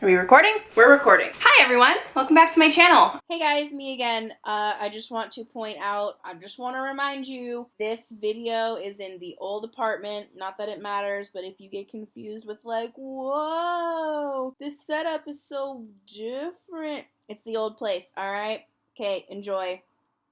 Are we recording? We're recording. Hi everyone, welcome back to my channel. Hey guys, me again. I just want to point out, I just want to remind you, this video is in the old apartment. Not that it matters, but if you get confused with like, whoa, this setup is so different. It's the old place, alright? Okay, enjoy.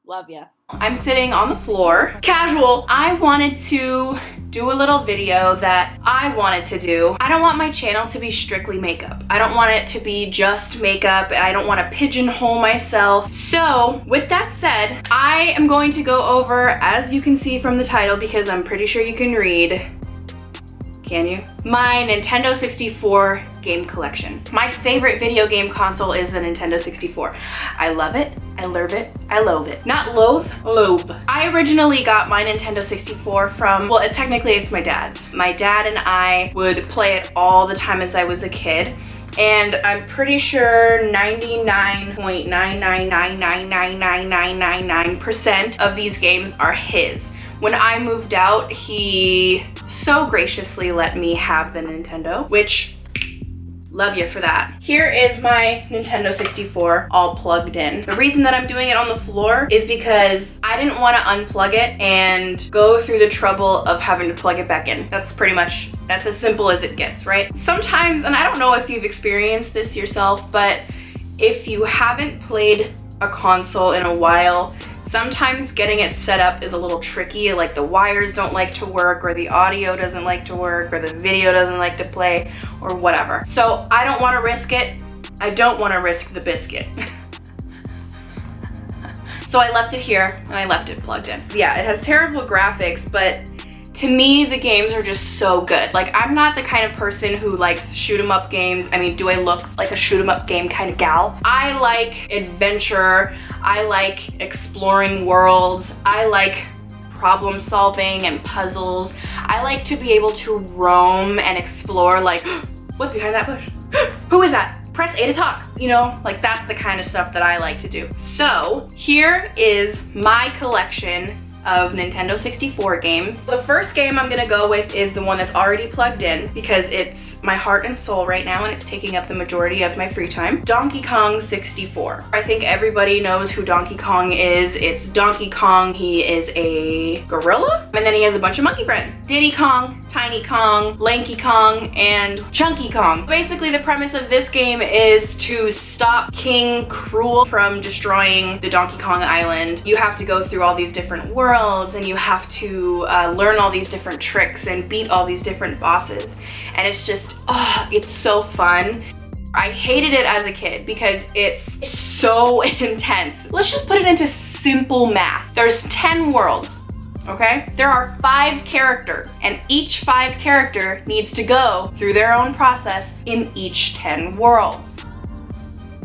Love ya. I'm sitting on the floor, casual. I wanted to do a little video that I wanted to do. I don't want my channel to be strictly makeup. I don't want it to be just makeup. I don't want to pigeonhole myself. So with that said, I am going to go over, as you can see from the title, because I'm pretty sure you can read, can you? My Nintendo 64 game collection. My favorite video game console is the Nintendo 64. I love it, I love it, I loathe it. Not loathe, loathe. I originally got my Nintendo 64 from, well, technically it's my dad's. My dad and I would play it all the time as I was a kid. And I'm pretty sure 99.999999999% of these games are his. When I moved out, he so graciously let me have the Nintendo, which, love you for that. Here is my Nintendo 64 all plugged in. The reason that I'm doing it on the floor is because I didn't want to unplug it and go through the trouble of having to plug it back in. That's as simple as it gets, right? Sometimes, and I don't know if you've experienced this yourself, but if you haven't played a console in a while, sometimes getting it set up is a little tricky, like the wires don't like to work, or the audio doesn't like to work, or the video doesn't like to play, or whatever. So I don't want to risk it. I don't want to risk the biscuit. So I left it here and I left it plugged in. Yeah, it has terrible graphics, but to me, the games are just so good. Like, I'm not the kind of person who likes shoot 'em up games. I mean, do I look like a shoot 'em up game kind of gal? I like adventure. I like exploring worlds. I like problem solving and puzzles. I like to be able to roam and explore, like, what's behind that bush? Who is that? Press A to talk. You know, like, that's the kind of stuff that I like to do. So here is my collection of Nintendo 64 games. The first game I'm gonna go with is the one that's already plugged in because it's my heart and soul right now and it's taking up the majority of my free time. Donkey Kong 64. I think everybody knows who Donkey Kong is. It's Donkey Kong. He is a gorilla and then he has a bunch of monkey friends. Diddy Kong, Tiny Kong, Lanky Kong, and Chunky Kong. Basically, the premise of this game is to stop King Cruel from destroying the Donkey Kong Island. You have to go through all these different worlds and you have to learn all these different tricks and beat all these different bosses. And it's just, oh, it's so fun. I hated it as a kid because it's so intense. Let's just put it into simple math. There's 10 worlds. Okay? There are 5 characters, and each 5 character needs to go through their own process in each 10 worlds.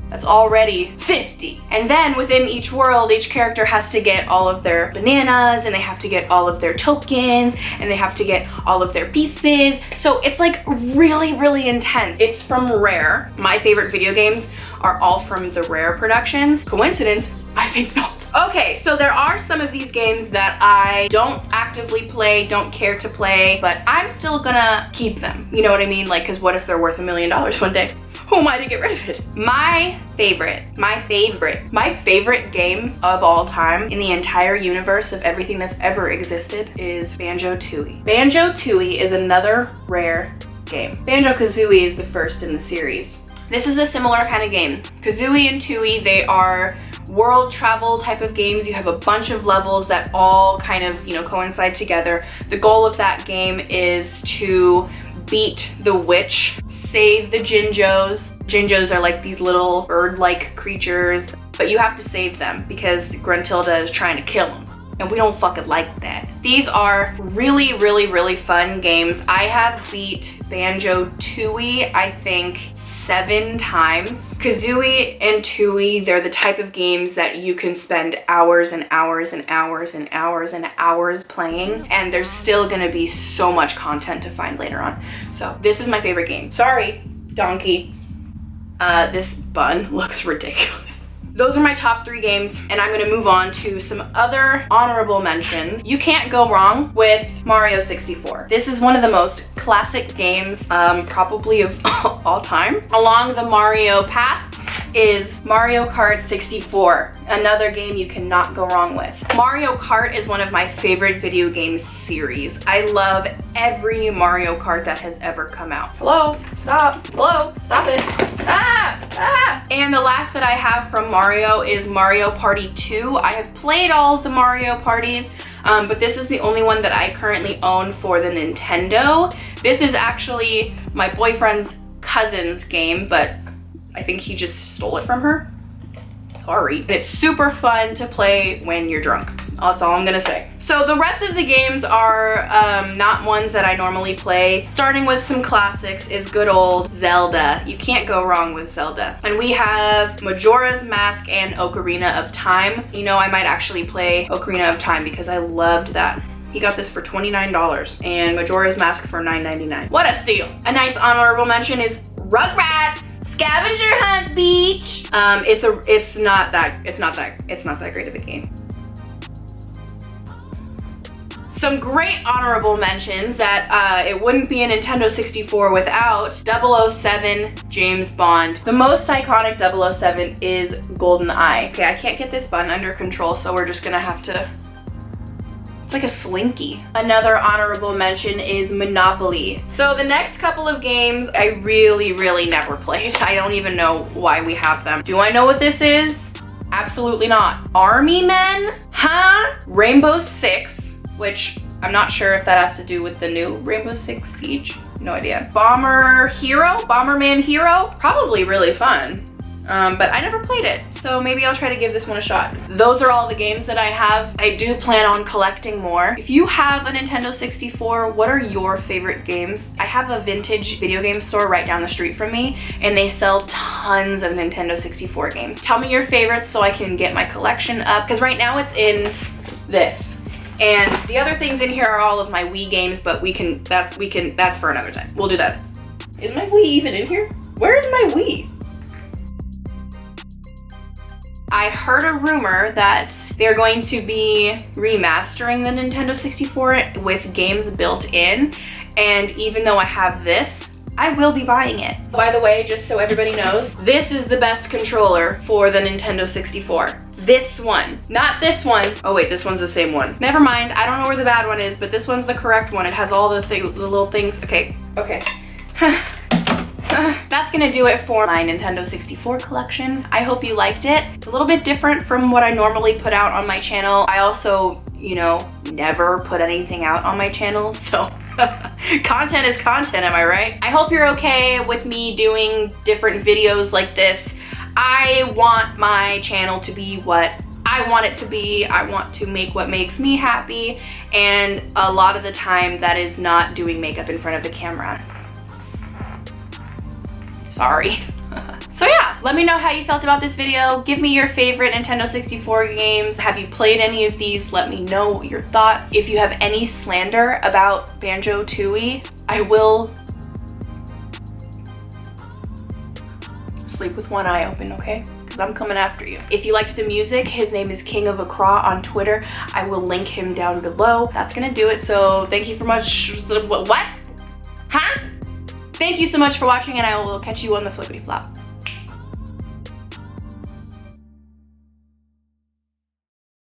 That's already 50. And then within each world, each character has to get all of their bananas, and they have to get all of their tokens, and they have to get all of their pieces. So it's like really, really intense. It's from Rare. My favorite video games are all from the Rare productions. Coincidence? I think not. Okay, so there are some of these games that I don't actively play, don't care to play, but I'm still gonna keep them. You know what I mean? Like, cause what if they're worth $1 million one day? Who am I to get rid of it? My favorite game of all time in the entire universe of everything that's ever existed is BanjoTooie. BanjoTooie is another Rare game. Banjo-Kazooie is the first in the series. This is a similar kind of game. Kazooie and Tooie, they are world travel type of games. You have a bunch of levels that all kind of, you know, coincide together. The goal of that game is to beat the witch, save the Jinjos. Jinjos are like these little bird-like creatures, but you have to save them because Gruntilda is trying to kill them. And we don't fucking like that. These are really, really, really fun games. I have beat BanjoTooie, I think, 7 times. Kazooie and Tooie, they're the type of games that you can spend hours and hours and hours and hours and hours playing, and there's still gonna be so much content to find later on. So this is my favorite game. Sorry, donkey. This bun looks ridiculous. those are my top 3 games, and I'm gonna move on to some other honorable mentions. You can't go wrong with Mario 64. This is one of the most classic games, probably of all time. Along the Mario path is Mario Kart 64, another game you cannot go wrong with. Mario Kart is one of my favorite video game series. I love every Mario Kart that has ever come out. Hello, stop, hello, stop it. And the last that I have from Mario is Mario Party 2. I have played all of the Mario parties, but this is the only one that I currently own for the Nintendo. This is actually my boyfriend's cousin's game, but I think he just stole it from her. Sorry. It's super fun to play when you're drunk. That's all I'm gonna say. So the rest of the games are not ones that I normally play. Starting with some classics is good old Zelda. You can't go wrong with Zelda. And we have Majora's Mask and Ocarina of Time. You know, I might actually play Ocarina of Time because I loved that. He got this for $29 and Majora's Mask for $9.99. What a steal. A nice honorable mention is Rugrats Scavenger Hunt Beach. It's not that great of a game. Some great honorable mentions that it wouldn't be a Nintendo 64 without 007 James Bond. The most iconic 007 is GoldenEye. Okay, I can't get this button under control, so we're just gonna have to, it's like a slinky. Another honorable mention is Monopoly. So the next couple of games I really never played. I don't even know why we have them. Do I know what this is? Absolutely not. Army Men? Huh? Rainbow Six, which I'm not sure if that has to do with the new Rainbow Six Siege. No idea. Bomberman Hero? Probably really fun. But I never played it, so maybe I'll try to give this one a shot. Those are all the games that I have. I do plan on collecting more. If you have a Nintendo 64, what are your favorite games? I have a vintage video game store right down the street from me, and they sell tons of Nintendo 64 games. Tell me your favorites so I can get my collection up, because right now it's in this. And the other things in here are all of my Wii games, but that's for another time. We'll do that. Is my Wii even in here? Where is my Wii? I heard a rumor that they're going to be remastering the Nintendo 64 with games built in, and even though I have this, I will be buying it. By the way, just so everybody knows, this is the best controller for the Nintendo 64. This one, not this one. Oh wait, this one's the same one. Never mind, I don't know where the bad one is, but this one's the correct one. It has all the little things. Okay. That's gonna do it for my Nintendo 64 collection. I hope you liked it. It's a little bit different from what I normally put out on my channel. I also, you know, never put anything out on my channel, so content is content, am I right? I hope you're okay with me doing different videos like this. I want my channel to be what I want it to be. I want to make what makes me happy, and a lot of the time that is not doing makeup in front of the camera. Sorry. So yeah, let me know how you felt about this video. Give me your favorite Nintendo 64 games. Have you played any of these? Let me know your thoughts. If you have any slander about BanjoTooie, I will sleep with one eye open, okay? Because I'm coming after you. If you liked the music, his name is King of Accra on Twitter. I will link him down below. That's gonna do it, so thank you for much. What? Huh? Thank you so much for watching, and I will catch you on the flippity flop.